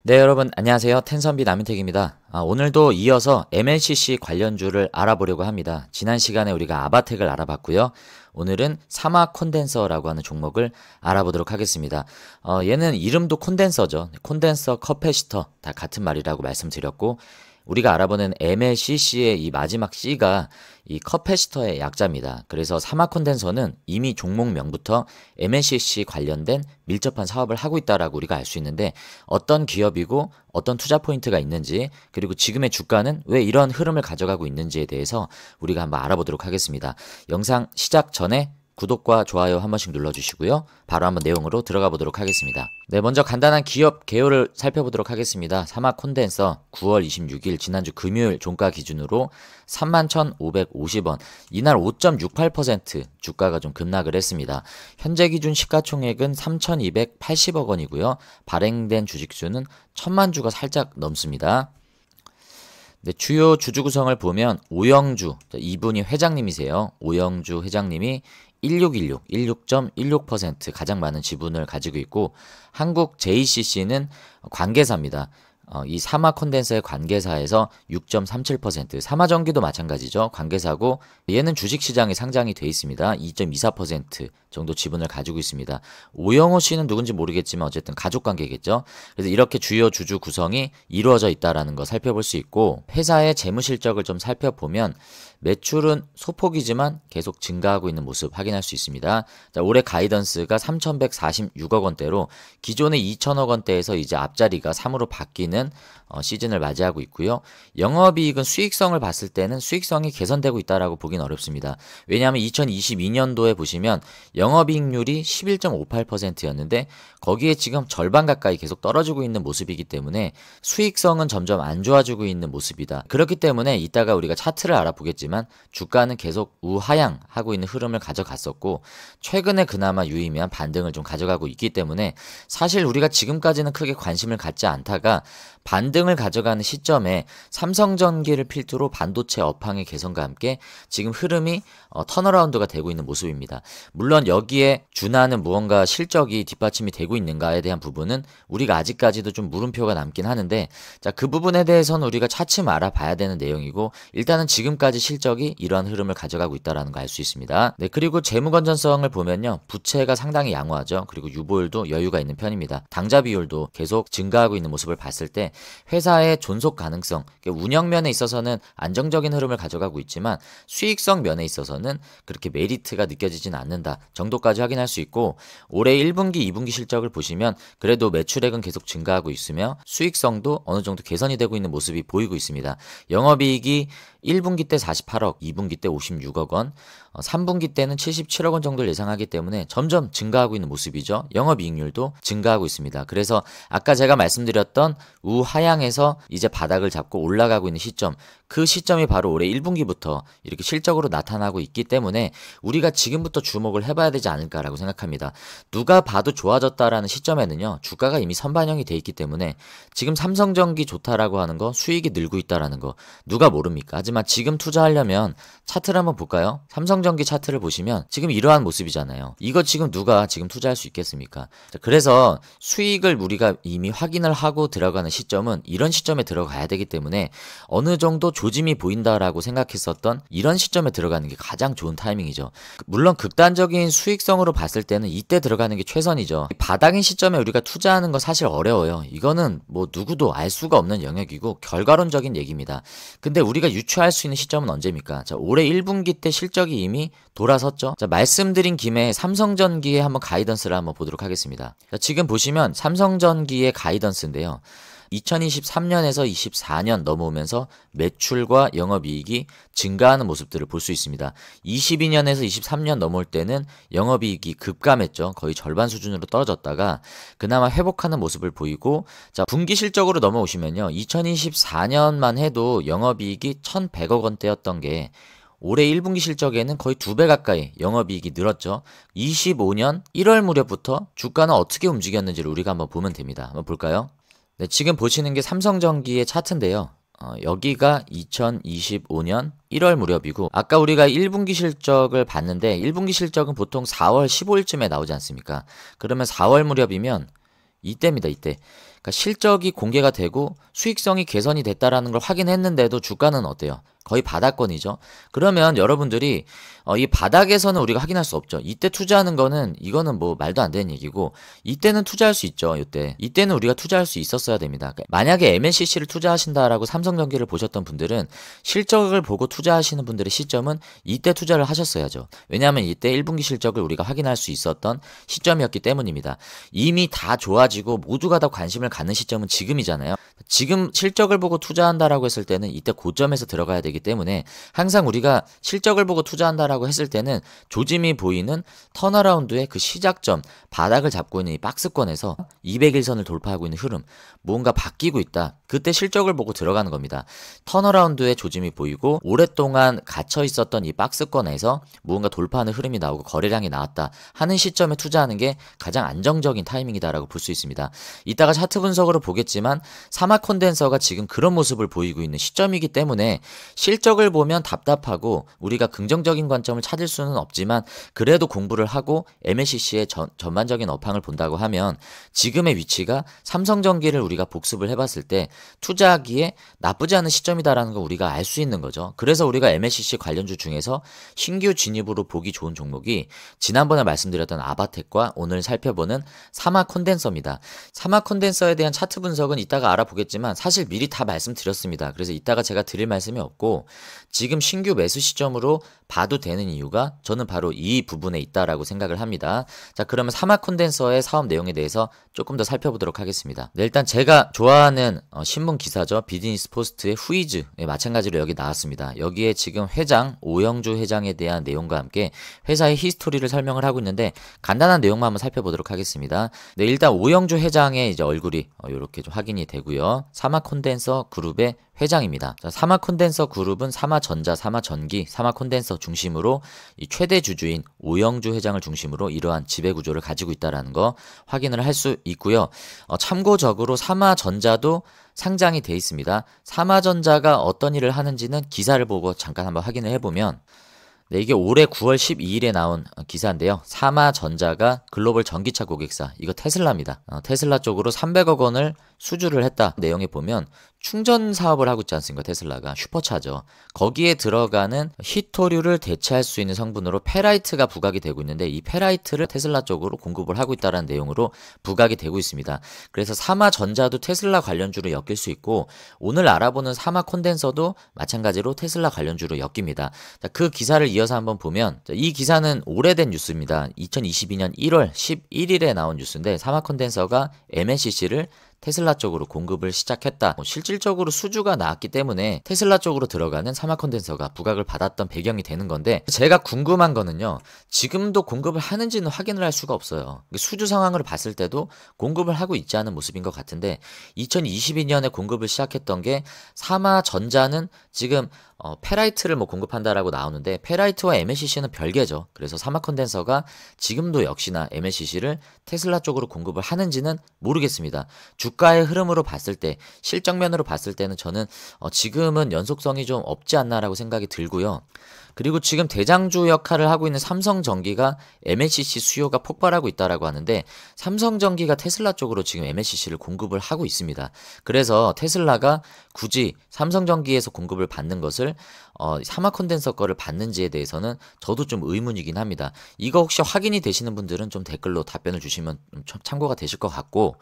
네, 여러분 안녕하세요. 텐선비 남인택입니다. 오늘도 이어서 MLCC 관련주를 알아보려고 합니다. 지난 시간에 우리가 아바텍을 알아봤고요. 오늘은 사마 콘덴서라고 하는 종목을 알아보도록 하겠습니다. 얘는 이름도 콘덴서죠. 콘덴서 커패시터 다 같은 말이라고 말씀드렸고, 우리가 알아보는 MLCC의 이 마지막 C가 이 커패시터의 약자입니다. 그래서 사마 콘덴서는 이미 종목명부터 MLCC 관련된 밀접한 사업을 하고 있다라고 우리가 알 수 있는데, 어떤 기업이고 어떤 투자 포인트가 있는지, 그리고 지금의 주가는 왜 이런 흐름을 가져가고 있는지에 대해서 우리가 한번 알아보도록 하겠습니다. 영상 시작 전에 구독과 좋아요 한 번씩 눌러주시고요. 바로 한번 내용으로 들어가 보도록 하겠습니다. 네, 먼저 간단한 기업 개요를 살펴보도록 하겠습니다. 사마 콘덴서 9월 26일 지난주 금요일 종가 기준으로 31,550원, 이날 5.68% 주가가 좀 급락을 했습니다. 현재 기준 시가총액은 3,280억 원이고요. 발행된 주식수는 1,000만 주가 살짝 넘습니다. 네, 주요 주주 구성을 보면 오영주, 이분이 회장님이세요. 오영주 회장님이 1616 가장 많은 지분을 가지고 있고, 한국 JCC는 관계사입니다. 이 사마 콘덴서의 관계사에서 6.37%, 사마전기도 마찬가지죠. 관계사고, 얘는 주식시장에 상장이 돼 있습니다. 2.24% 정도 지분을 가지고 있습니다. 오영호 씨는 누군지 모르겠지만 어쨌든 가족관계겠죠. 그래서 이렇게 주요 주주 구성이 이루어져 있다는 거 살펴볼 수 있고, 회사의 재무실적을 좀 살펴보면 매출은 소폭이지만 계속 증가하고 있는 모습 확인할 수 있습니다. 자, 올해 가이던스가 3,146억 원대로 기존의 2,000억 원대에서 이제 앞자리가 3으로 바뀌는 시즌을 맞이하고 있고요. 영업이익은 수익성을 봤을 때는 수익성이 개선되고 있다라고 보긴 어렵습니다. 왜냐하면 2022년도에 보시면 영업이익률이 11.58%였는데 거기에 지금 절반 가까이 계속 떨어지고 있는 모습이기 때문에 수익성은 점점 안 좋아지고 있는 모습이다. 그렇기 때문에 이따가 우리가 차트를 알아보겠지만 주가는 계속 우하향하고 있는 흐름을 가져갔었고, 최근에 그나마 유의미한 반등을 좀 가져가고 있기 때문에 사실 우리가 지금까지는 크게 관심을 갖지 않다가 반등을 가져가는 시점에 삼성전기를 필두로 반도체 업황의 개선과 함께 지금 흐름이 턴어라운드가 되고 있는 모습입니다. 물론 여기에 준하는 무언가 실적이 뒷받침이 되고 있는가에 대한 부분은 우리가 아직까지도 좀 물음표가 남긴 하는데, 자, 그 부분에 대해서는 우리가 차츰 알아봐야 되는 내용이고, 일단은 지금까지 실적이 이러한 흐름을 가져가고 있다는 거 알 수 있습니다. 네, 그리고 재무 건전성을 보면요, 부채가 상당히 양호하죠. 그리고 유보율도 여유가 있는 편입니다. 당좌 비율도 계속 증가하고 있는 모습을 봤을 때 회사의 존속 가능성, 운영면에 있어서는 안정적인 흐름을 가져가고 있지만 수익성 면에 있어서는 그렇게 메리트가 느껴지진 않는다 정도까지 확인할 수 있고, 올해 1분기, 2분기 실적을 보시면 그래도 매출액은 계속 증가하고 있으며 수익성도 어느 정도 개선이 되고 있는 모습이 보이고 있습니다. 영업이익이 1분기 때 48억, 2분기 때 56억 원, 3분기 때는 77억 원 정도를 예상하기 때문에 점점 증가하고 있는 모습이죠. 영업이익률도 증가하고 있습니다. 그래서 아까 제가 말씀드렸던 우하향에서 이제 바닥을 잡고 올라가고 있는 시점, 그 시점이 바로 올해 1분기부터 이렇게 실적으로 나타나고 있기 때문에 우리가 지금부터 주목을 해봐야 되지 않을까라고 생각합니다. 누가 봐도 좋아졌다라는 시점에는요, 주가가 이미 선반영이 돼 있기 때문에 지금 삼성전기 좋다라고 하는 거, 수익이 늘고 있다라는 거 누가 모릅니까? 하지만 지금 투자하려면 차트를 한번 볼까요? 삼성전기 차트를 보시면 지금 이러한 모습이잖아요. 이거 지금 누가 지금 투자할 수 있겠습니까? 자, 그래서 수익을 우리가 이미 확인을 하고 들어가는 시점은 이런 시점에 들어가야 되기 때문에 어느 정도 조짐이 보인다라고 생각했었던 이런 시점에 들어가는 게 가장 좋은 타이밍이죠. 물론 극단적인 수익성으로 봤을 때는 이때 들어가는 게 최선이죠. 바닥인 시점에 우리가 투자하는 거 사실 어려워요. 이거는 뭐 누구도 알 수가 없는 영역이고 결과론적인 얘기입니다. 근데 우리가 유추할 수 있는 시점은 언제입니까? 자, 올해 1분기 때 실적이 이미 돌아섰죠. 자, 말씀드린 김에 삼성전기의 한번 가이던스를 한번 보도록 하겠습니다. 자, 지금 보시면 삼성전기의 가이던스인데요. 2023년에서 24년 넘어오면서 매출과 영업이익이 증가하는 모습들을 볼 수 있습니다. 22년에서 23년 넘어올 때는 영업이익이 급감했죠. 거의 절반 수준으로 떨어졌다가 그나마 회복하는 모습을 보이고, 자, 분기 실적으로 넘어오시면요, 2024년만 해도 영업이익이 1,100억 원대였던 게 올해 1분기 실적에는 거의 2배 가까이 영업이익이 늘었죠. 25년 1월 무렵부터 주가는 어떻게 움직였는지를 우리가 한번 보면 됩니다. 한번 볼까요? 네, 지금 보시는 게 삼성전기의 차트인데요. 여기가 2025년 1월 무렵이고, 아까 우리가 1분기 실적을 봤는데 1분기 실적은 보통 4월 15일쯤에 나오지 않습니까? 그러면 4월 무렵이면 이때입니다, 이때. 그러니까 실적이 공개가 되고 수익성이 개선이 됐다라는 걸 확인했는데도 주가는 어때요? 거의 바닥권이죠. 그러면 여러분들이 이 바닥에서는 우리가 확인할 수 없죠. 이때 투자하는 거는 이거는 뭐 말도 안 되는 얘기고, 이때는 투자할 수 있죠. 이때는 우리가 투자할 수 있었어야 됩니다. 그러니까 만약에 MLCC를 투자하신다라고 삼성전기를 보셨던 분들은 실적을 보고 투자하시는 분들의 시점은 이때 투자를 하셨어야죠. 왜냐하면 이때 1분기 실적을 우리가 확인할 수 있었던 시점이었기 때문입니다. 이미 다 좋아지고 모두가 다 관심을 갖는 시점은 지금이잖아요. 지금 실적을 보고 투자한다라고 했을 때는 이때 고점에서 들어가야 되기 때문에, 항상 우리가 실적을 보고 투자한다라고 했을 때는 조짐이 보이는 턴어라운드의 그 시작점, 바닥을 잡고 있는 이 박스권에서 200일선을 돌파하고 있는 흐름, 뭔가 바뀌고 있다. 그때 실적을 보고 들어가는 겁니다. 턴어라운드의 조짐이 보이고 오랫동안 갇혀 있었던 이 박스권에서 무언가 돌파하는 흐름이 나오고 거래량이 나왔다 하는 시점에 투자하는 게 가장 안정적인 타이밍이다라고 볼 수 있습니다. 이따가 차트 분석으로 보겠지만 사마 콘덴서가 지금 그런 모습을 보이고 있는 시점이기 때문에, 실적을 보면 답답하고 우리가 긍정적인 관점을 찾을 수는 없지만 그래도 공부를 하고 MLCC의 전반적인 업황을 본다고 하면 지금의 위치가 삼성전기를 우리가 복습을 해봤을 때 투자하기에 나쁘지 않은 시점이다라는 걸 우리가 알 수 있는 거죠. 그래서 우리가 MLCC 관련주 중에서 신규 진입으로 보기 좋은 종목이 지난번에 말씀드렸던 아바텍과 오늘 살펴보는 사마 콘덴서입니다. 사마 콘덴서에 대한 차트 분석은 이따가 알아보겠지만 사실 미리 다 말씀드렸습니다. 그래서 이따가 제가 드릴 말씀이 없고, 지금 신규 매수 시점으로 봐도 되는 이유가 저는 바로 이 부분에 있다라고 생각을 합니다. 자, 그러면 사마 콘덴서의 사업 내용에 대해서 조금 더 살펴보도록 하겠습니다. 네, 일단 제가 좋아하는 신문 기사죠. 비즈니스 포스트의 후이즈, 마찬가지로 여기 나왔습니다. 여기에 지금 회장 오영주 회장에 대한 내용과 함께 회사의 히스토리를 설명을 하고 있는데, 간단한 내용만 한번 살펴보도록 하겠습니다. 네, 일단 오영주 회장의 이제 얼굴이 이렇게 좀 확인이 되고요. 사마 콘덴서 그룹의 회장입니다. 자, 사마 콘덴서 그룹은 사마전자, 사마전기, 사마 콘덴서 중심으로 이 최대 주주인 오영주 회장을 중심으로 이러한 지배 구조를 가지고 있다라는 거 확인을 할 수 있고요. 참고적으로 사마전자도 상장이 돼 있습니다. 사마전자가 어떤 일을 하는지는 기사를 보고 잠깐 한번 확인을 해보면, 네, 이게 올해 9월 12일에 나온 기사인데요. 사마전자가 글로벌 전기차 고객사, 이거 테슬라입니다. 테슬라 쪽으로 300억 원을 수주를 했다. 내용에 보면 충전 사업을 하고 있지 않습니까? 테슬라가 슈퍼차저. 거기에 들어가는 히토류를 대체할 수 있는 성분으로 페라이트가 부각이 되고 있는데, 이 페라이트를 테슬라 쪽으로 공급을 하고 있다는 내용으로 부각이 되고 있습니다. 그래서 사마전자도 테슬라 관련주로 엮일 수 있고, 오늘 알아보는 사마 콘덴서도 마찬가지로 테슬라 관련주로 엮입니다. 자, 그 기사를 이어서 한번 보면, 이 기사는 오래된 뉴스입니다. 2022년 1월 11일에 나온 뉴스인데, 사마 콘덴서가 MLCC를 테슬라 쪽으로 공급을 시작했다. 실질적으로 수주가 나왔기 때문에 테슬라 쪽으로 들어가는 사마 콘덴서가 부각을 받았던 배경이 되는 건데, 제가 궁금한 거는요, 지금도 공급을 하는지는 확인을 할 수가 없어요. 수주 상황을 봤을 때도 공급을 하고 있지 않은 모습인 것 같은데, 2022년에 공급을 시작했던 게, 사마전자는 지금 페라이트를 뭐 공급한다라고 나오는데, 페라이트와 MLCC는 별개죠. 그래서 사마 콘덴서가 지금도 역시나 MLCC를 테슬라 쪽으로 공급을 하는지는 모르겠습니다. 주가의 흐름으로 봤을 때, 실적면으로 봤을 때는 저는 지금은 연속성이 좀 없지 않나라고 생각이 들고요. 그리고 지금 대장주 역할을 하고 있는 삼성전기가 MLCC 수요가 폭발하고 있다라고 하는데, 삼성전기가 테슬라 쪽으로 지금 MLCC를 공급을 하고 있습니다. 그래서 테슬라가 굳이 삼성전기에서 공급을 받는 것을 사마 콘덴서 거를 받는지에 대해서는 저도 좀 의문이긴 합니다. 이거 혹시 확인이 되시는 분들은 좀 댓글로 답변을 주시면 좀 참고가 되실 것 같고,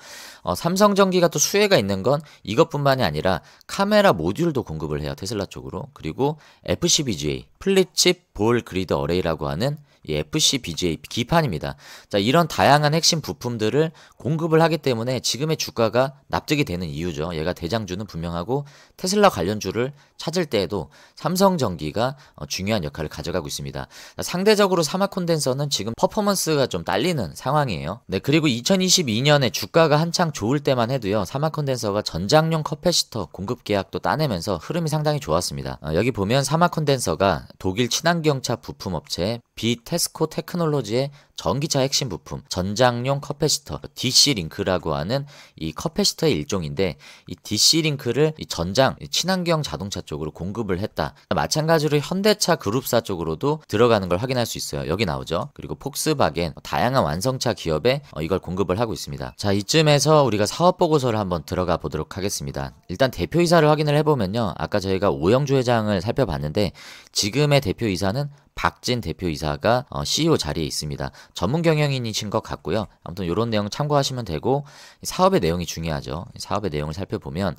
삼성전기가 또 수혜가 있는 건 이것뿐만이 아니라 카메라 모듈도 공급을 해요, 테슬라 쪽으로. 그리고 FCBGA, 플립칩 볼 그리드 어레이라고 하는 이 FCBGA 기판입니다. 자, 이런 다양한 핵심 부품들을 공급을 하기 때문에 지금의 주가가 납득이 되는 이유죠. 얘가 대장주는 분명하고, 테슬라 관련주를 찾을 때에도 삼성전기가 중요한 역할을 가져가고 있습니다. 자, 상대적으로 사마 콘덴서는 지금 퍼포먼스가 좀 딸리는 상황이에요. 네, 그리고 2022년에 주가가 한창 좋을 때만 해도요, 사마 콘덴서가 전장용 커패시터 공급 계약도 따내면서 흐름이 상당히 좋았습니다. 여기 보면 사마 콘덴서가 독일 친환경차 부품업체 비테 페스코 테크놀로지의 전기차 핵심 부품, 전장용 커패시터, DC-링크라고 하는 이 커패시터의 일종인데, 이 DC-링크를 이 전장, 친환경 자동차 쪽으로 공급을 했다. 마찬가지로 현대차 그룹사 쪽으로도 들어가는 걸 확인할 수 있어요. 여기 나오죠. 그리고 폭스바겐, 다양한 완성차 기업에 이걸 공급을 하고 있습니다. 자, 이쯤에서 우리가 사업 보고서를 한번 들어가 보도록 하겠습니다. 일단 대표이사를 확인을 해보면요, 아까 저희가 오영주 회장을 살펴봤는데 지금의 대표이사는 박진 대표이사가 CEO 자리에 있습니다. 전문 경영인이신 것 같고요. 아무튼 이런 내용 참고하시면 되고, 사업의 내용이 중요하죠. 사업의 내용을 살펴보면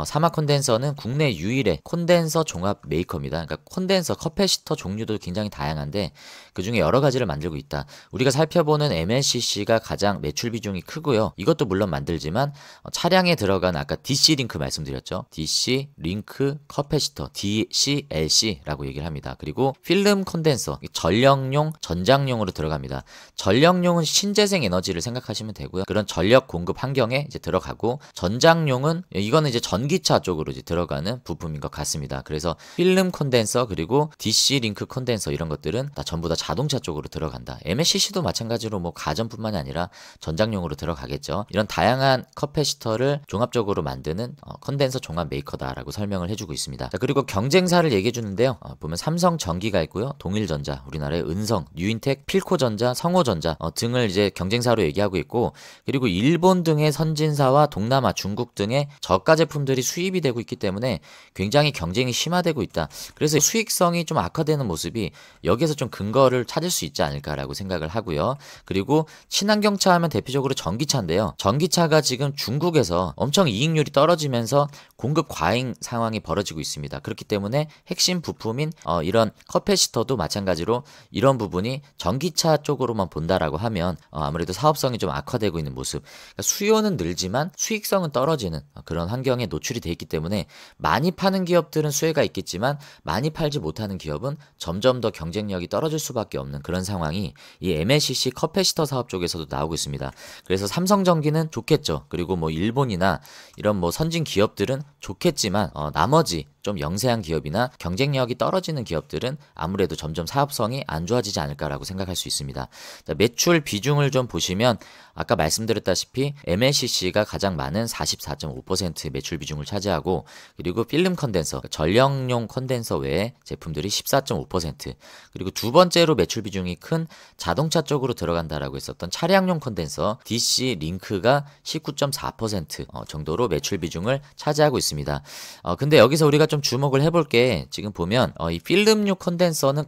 사마 콘덴서는 국내 유일의 콘덴서 종합 메이커입니다. 그러니까 콘덴서, 커패시터 종류도 굉장히 다양한데 그 중에 여러 가지를 만들고 있다. 우리가 살펴보는 MLCC가 가장 매출 비중이 크고요. 이것도 물론 만들지만 차량에 들어간 아까 DC-링크 말씀드렸죠. DC-링크 커패시터, DCLC라고 얘기를 합니다. 그리고 필름 콘덴서, 전력용, 전장용으로 들어갑니다. 전력용은 신재생 에너지를 생각하시면 되고요. 그런 전력 공급 환경에 이제 들어가고, 전장용은 이거는 이제 전기차 쪽으로 이제 들어가는 부품인 것 같습니다. 그래서 필름 콘덴서 그리고 DC-링크 콘덴서 이런 것들은 전부 다 자동차 쪽으로 들어간다. MLCC도 마찬가지로 뭐 가전뿐만이 아니라 전장용으로 들어가겠죠. 이런 다양한 커패시터를 종합적으로 만드는 콘덴서 종합 메이커다라고 설명을 해주고 있습니다. 자, 그리고 경쟁사를 얘기해 주는데요. 보면 삼성전기가 있고요, 동일전자, 우리나라의 은성, 뉴인텍, 필코전자, 성호전자 등을 이제 경쟁사로 얘기하고 있고, 그리고 일본 등의 선진사와 동남아, 중국 등의 저가 제품들이 수입이 되고 있기 때문에 굉장히 경쟁이 심화되고 있다. 그래서 수익성이 좀 악화되는 모습이 여기에서 좀 근거를 찾을 수 있지 않을까라고 생각을 하고요. 그리고 친환경차 하면 대표적으로 전기차인데요. 전기차가 지금 중국에서 엄청 이익률이 떨어지면서 공급 과잉 상황이 벌어지고 있습니다. 그렇기 때문에 핵심 부품인 이런 커패시터도 마찬가지로 이런 부분이 전기차 쪽으로만 본다라고 하면 아무래도 사업성이 좀 악화되고 있는 모습. 그러니까 수요는 늘지만 수익성은 떨어지는 그런 환경에 노출이 돼 있기 때문에 많이 파는 기업들은 수혜가 있겠지만 많이 팔지 못하는 기업은 점점 더 경쟁력이 떨어질 수밖에 없는 그런 상황이 이 MLCC 커패시터 사업 쪽에서도 나오고 있습니다. 그래서 삼성전기는 좋겠죠. 그리고 뭐 일본이나 이런 뭐 선진 기업들은 좋겠지만 나머지 좀 영세한 기업이나 경쟁력이 떨어지는 기업들은 아무래도 점점 사업성이 안 좋아지지 않을까라고 생각할 수 있습니다. 자, 매출 비중을 좀 보시면 아까 말씀드렸다시피 MLCC가 가장 많은 44.5% 매출 비중을 차지하고, 그리고 필름 컨덴서, 전력용 컨덴서 외에 제품들이 14.5%, 그리고 두 번째로 매출 비중이 큰 자동차 쪽으로 들어간다라고 했었던 차량용 컨덴서 DC-링크가 19.4% 정도로 매출 비중을 차지하고 있습니다. 근데 여기서 우리가 좀 주목을 해볼 게, 지금 보면 이 필름용 컨덴서는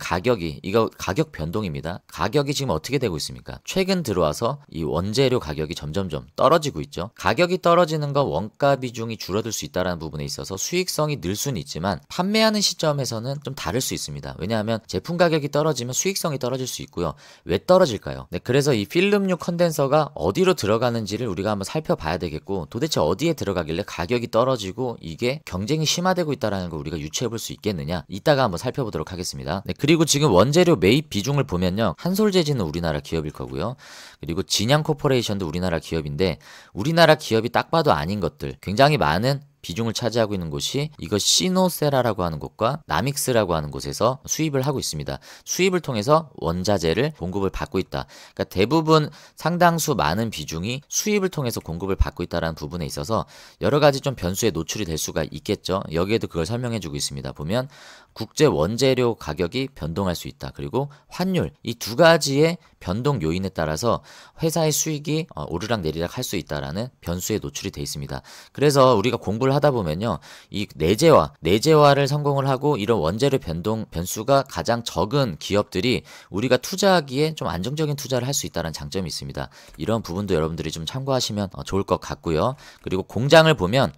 이거 가격 변동입니다. 가격이 지금 어떻게 되고 있습니까? 최근 들어와서 이 원재료 가격이 점점점 떨어지고 있죠. 가격이 떨어지는 건 원가 비중이 줄어들 수 있다는 부분에 있어서 수익성이 늘 수는 있지만 판매하는 시점에서는 좀 다를 수 있습니다. 왜냐하면 제품 가격이 떨어지면 수익성이 떨어질 수 있고요. 왜 떨어질까요? 네, 그래서 이 필름용 컨덴서가 어디로 들어가는지를 우리가 한번 살펴봐야 되겠고, 도대체 어디에 들어가길래 가격이 떨어지고 이게 경쟁이 심화되고 있다는 걸 우리가 유추해 볼 수 있겠느냐, 이따가 한번 살펴보도록 하겠습니다. 네, 그리고 지금 원재료 매입 비중을 보면요, 한솔재지는 우리나라 기업일 거고요, 그리고 진양코퍼레이션도 우리나라 기업인데, 우리나라 기업이 딱 봐도 아닌 것들 굉장히 많은 비중을 차지하고 있는 곳이 이거 시노세라라고 하는 곳과 나믹스라고 하는 곳에서 수입을 하고 있습니다. 수입을 통해서 원자재를 공급을 받고 있다. 그러니까 대부분 상당수 많은 비중이 수입을 통해서 공급을 받고 있다는 부분에 있어서 여러 가지 좀 변수에 노출이 될 수가 있겠죠. 여기에도 그걸 설명해주고 있습니다. 보면 국제 원재료 가격이 변동할 수 있다. 그리고 환율, 이 두 가지의 변동 요인에 따라서 회사의 수익이 오르락 내리락 할 수 있다라는 변수에 노출이 돼 있습니다. 그래서 우리가 공부를 하다 보면요, 이 내재화를 성공을 하고 이런 원재료 변수가 가장 적은 기업들이 우리가 투자하기에 좀 안정적인 투자를 할 수 있다는 장점이 있습니다. 이런 부분도 여러분들이 좀 참고하시면 좋을 것 같고요. 그리고 공장을 보면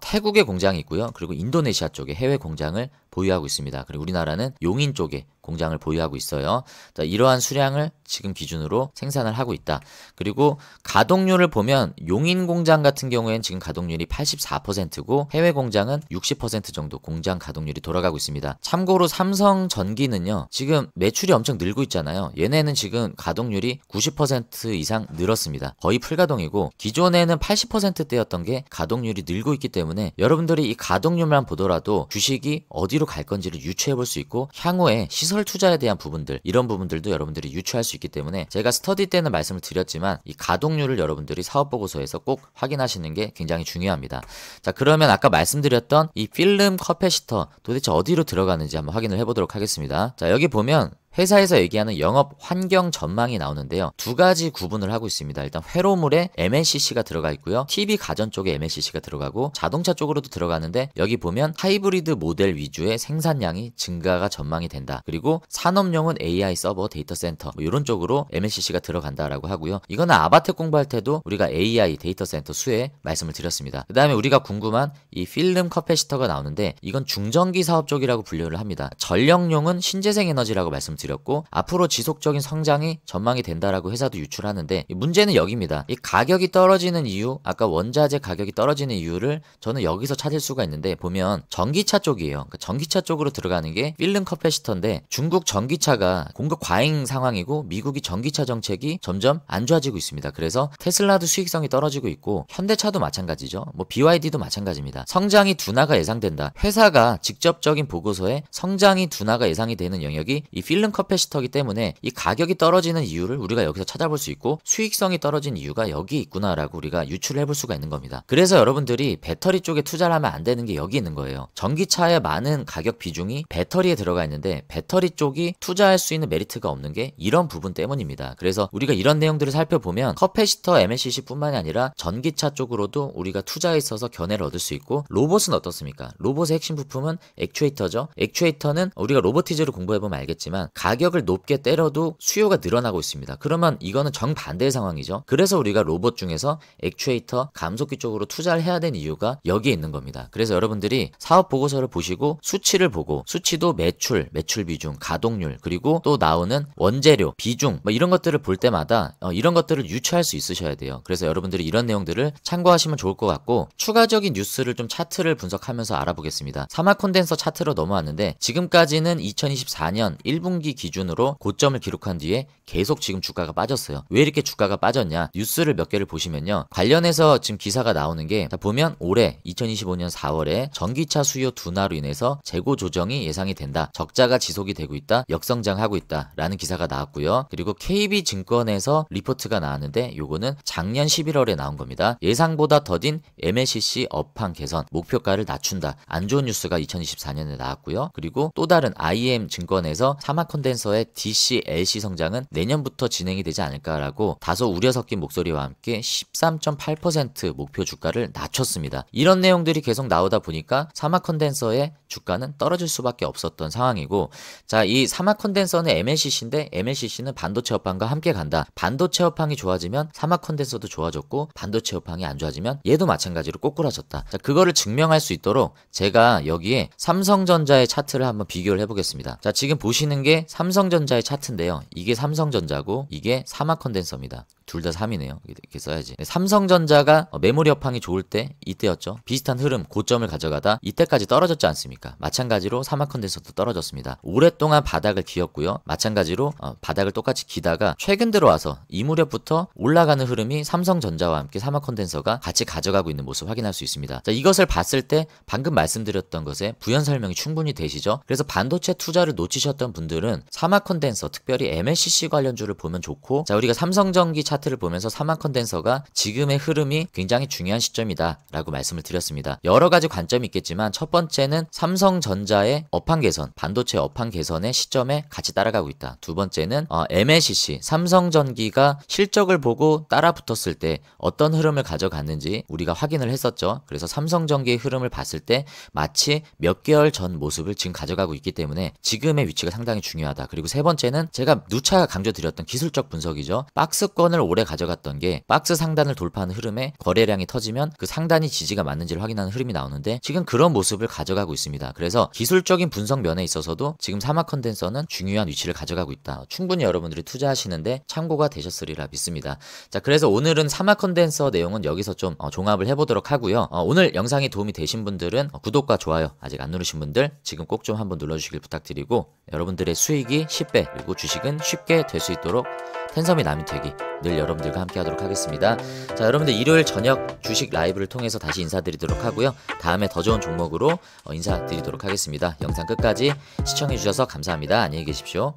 태국에 공장이 있고요. 그리고 인도네시아 쪽에 해외 공장을 보유하고 있습니다. 그리고 우리나라는 용인 쪽에 공장을 보유하고 있어요. 자, 이러한 수량을 지금 기준으로 생산을 하고 있다. 그리고 가동률을 보면 용인 공장 같은 경우에는 지금 가동률이 84%고 해외 공장은 60% 정도 공장 가동률이 돌아가고 있습니다. 참고로 삼성전기는요, 지금 매출이 엄청 늘고 있잖아요. 얘네는 지금 가동률이 90% 이상 늘었습니다. 거의 풀가동이고, 기존에는 80%대였던 게 가동률이 늘고 있기 때문에 여러분들이 이 가동률만 보더라도 주식이 어디로 갈 건지를 유추해 볼 수 있고 향후에 시설 투자에 대한 부분들, 이런 부분들도 여러분들이 유추할 수 있기 때문에 제가 스터디 때는 말씀을 드렸지만 이 가동률을 여러분들이 사업보고서에서 꼭 확인하시는 게 굉장히 중요합니다. 자, 그러면 아까 말씀드렸던 이 필름 커패시터 도대체 어디로 들어가는지 한번 확인을 해보도록 하겠습니다. 자, 여기 보면 회사에서 얘기하는 영업 환경 전망이 나오는데요. 두 가지 구분을 하고 있습니다. 일단 회로물에 MLCC가 들어가 있고요. TV 가전 쪽에 MLCC가 들어가고 자동차 쪽으로도 들어가는데 여기 보면 하이브리드 모델 위주의 생산량이 증가가 전망이 된다. 그리고 산업용은 AI 서버 데이터 센터 뭐 이런 쪽으로 MLCC가 들어간다라고 하고요. 이거는 아바텍 공부할 때도 우리가 AI 데이터 센터 수에 말씀을 드렸습니다. 그 다음에 우리가 궁금한 이 필름 커패시터가 나오는데 이건 중전기 사업 쪽이라고 분류를 합니다. 전력용은 신재생 에너지라고 말씀드렸고 앞으로 지속적인 성장이 전망이 된다라고 회사도 유출하는데 문제는 여기입니다. 이 가격이 떨어지는 이유, 아까 원자재 가격이 떨어지는 이유를 저는 여기서 찾을 수가 있는데 보면 전기차 쪽이에요. 그러니까 전기차 쪽으로 들어가는 게 필름 커패시터인데 중국 전기차가 공급 과잉 상황이고 미국이 전기차 정책이 점점 안 좋아지고 있습니다. 그래서 테슬라도 수익성이 떨어지고 있고 현대차도 마찬가지죠. 뭐 BYD도 마찬가지입니다. 성장이 둔화가 예상된다. 회사가 직접적인 보고서에 성장이 둔화가 예상이 되는 영역이 이 필름 커패시터이기 때문에 이 가격이 떨어지는 이유를 우리가 여기서 찾아볼 수 있고 수익성이 떨어진 이유가 여기 있구나라고 우리가 유출을 해볼 수가 있는 겁니다. 그래서 여러분들이 배터리 쪽에 투자를 하면 안 되는 게 여기 있는 거예요. 전기차의 많은 가격 비중이 배터리에 들어가 있는데 배터리 쪽이 투자할 수 있는 메리트가 없는 게 이런 부분 때문입니다. 그래서 우리가 이런 내용들을 살펴보면 커패시터 MLCC 뿐만이 아니라 전기차 쪽으로도 우리가 투자에 있어서 견해를 얻을 수 있고 로봇은 어떻습니까? 로봇의 핵심 부품은 액추에이터죠. 액추에이터는 우리가 로보티즈를 공부해보면 알겠지만 가격을 높게 때려도 수요가 늘어나고 있습니다. 그러면 이거는 정반대의 상황이죠. 그래서 우리가 로봇 중에서 액추에이터, 감속기 쪽으로 투자를 해야 되는 이유가 여기에 있는 겁니다. 그래서 여러분들이 사업 보고서를 보시고 수치를 보고 수치도 매출 비중, 가동률, 그리고 또 나오는 원재료, 비중 뭐 이런 것들을 볼 때마다 이런 것들을 유추할 수 있으셔야 돼요. 그래서 여러분들이 이런 내용들을 참고하시면 좋을 것 같고 추가적인 뉴스를 좀 차트를 분석하면서 알아보겠습니다. 사마 콘덴서 차트로 넘어왔는데 지금까지는 2024년 1분기 기준으로 고점을 기록한 뒤에 계속 지금 주가가 빠졌어요. 왜 이렇게 주가가 빠졌냐? 뉴스를 몇 개를 보시면요. 관련해서 지금 기사가 나오는 게 보면 올해 2025년 4월에 전기차 수요 둔화로 인해서 재고 조정이 예상이 된다. 적자가 지속이 되고 있다. 역성장하고 있다. 라는 기사가 나왔고요. 그리고 KB증권에서 리포트가 나왔는데 요거는 작년 11월에 나온 겁니다. 예상보다 더딘 MLCC 업황 개선, 목표가를 낮춘다. 안 좋은 뉴스가 2024년에 나왔고요. 그리고 또 다른 IM증권에서 사마 콘덴서의 DC, LC 성장은 내년부터 진행이 되지 않을까라고 다소 우려 섞인 목소리와 함께 13.8% 목표 주가를 낮췄습니다. 이런 내용들이 계속 나오다 보니까 사마 콘덴서의 주가는 떨어질 수밖에 없었던 상황이고, 자, 이 사마 콘덴서는 MLCC인데 MLCC는 반도체 업황과 함께 간다. 반도체 업황이 좋아지면 사마 콘덴서도 좋아졌고 반도체 업황이 안 좋아지면 얘도 마찬가지로 꼬꾸라졌다. 자, 그거를 증명할 수 있도록 제가 여기에 삼성전자의 차트를 한번 비교를 해보겠습니다. 자, 지금 보시는 게 삼성전자의 차트인데요. 이게 삼성전자고 이게 사마 콘덴서입니다. 둘 다 3이네요. 이렇게 써야지. 삼성전자가 메모리 업황이 좋을 때 이때였죠. 비슷한 흐름, 고점을 가져가다 이때까지 떨어졌지 않습니까? 마찬가지로 사마 콘덴서도 떨어졌습니다. 오랫동안 바닥을 기었고요. 마찬가지로 바닥을 똑같이 기다가 최근 들어와서 이 무렵부터 올라가는 흐름이 삼성전자와 함께 사마 콘덴서가 같이 가져가고 있는 모습 확인할 수 있습니다. 자, 이것을 봤을 때 방금 말씀드렸던 것에 부연 설명이 충분히 되시죠? 그래서 반도체 투자를 놓치셨던 분들은 사마 콘덴서, 특별히 MLCC 관련주를 보면 좋고, 자, 우리가 삼성전기 차트를 보면서 사마 콘덴서가 지금의 흐름이 굉장히 중요한 시점이다 라고 말씀을 드렸습니다. 여러 가지 관점이 있겠지만 첫 번째는 삼성전자의 업황 개선, 반도체 업황 개선의 시점에 같이 따라가고 있다. 두 번째는 MLCC, 삼성전기가 실적을 보고 따라 붙었을 때 어떤 흐름을 가져갔는지 우리가 확인을 했었죠. 그래서 삼성전기의 흐름을 봤을 때 마치 몇 개월 전 모습을 지금 가져가고 있기 때문에 지금의 위치가 상당히 중요하다. 그리고 세 번째는 제가 누차 강조드렸던 기술적 분석이죠. 박스권을 오래 가져갔던 게 박스 상단을 돌파하는 흐름에 거래량이 터지면 그 상단이 지지가 맞는지를 확인하는 흐름이 나오는데 지금 그런 모습을 가져가고 있습니다. 그래서 기술적인 분석 면에 있어서도 지금 사마 콘덴서는 중요한 위치를 가져가고 있다. 충분히 여러분들이 투자하시는데 참고가 되셨으리라 믿습니다. 자, 그래서 오늘은 사마 콘덴서 내용은 여기서 좀 종합을 해보도록 하고요. 오늘 영상이 도움이 되신 분들은 구독과 좋아요 아직 안 누르신 분들 지금 꼭 좀 한번 눌러주시길 부탁드리고, 여러분들의 수익 수익이 10배, 그리고 주식은 쉽게 될 수 있도록 텐섬이 남인되기 늘 여러분들과 함께 하도록 하겠습니다. 자, 여러분들 일요일 저녁 주식 라이브를 통해서 다시 인사드리도록 하고요. 다음에 더 좋은 종목으로 인사드리도록 하겠습니다. 영상 끝까지 시청해주셔서 감사합니다. 안녕히 계십시오.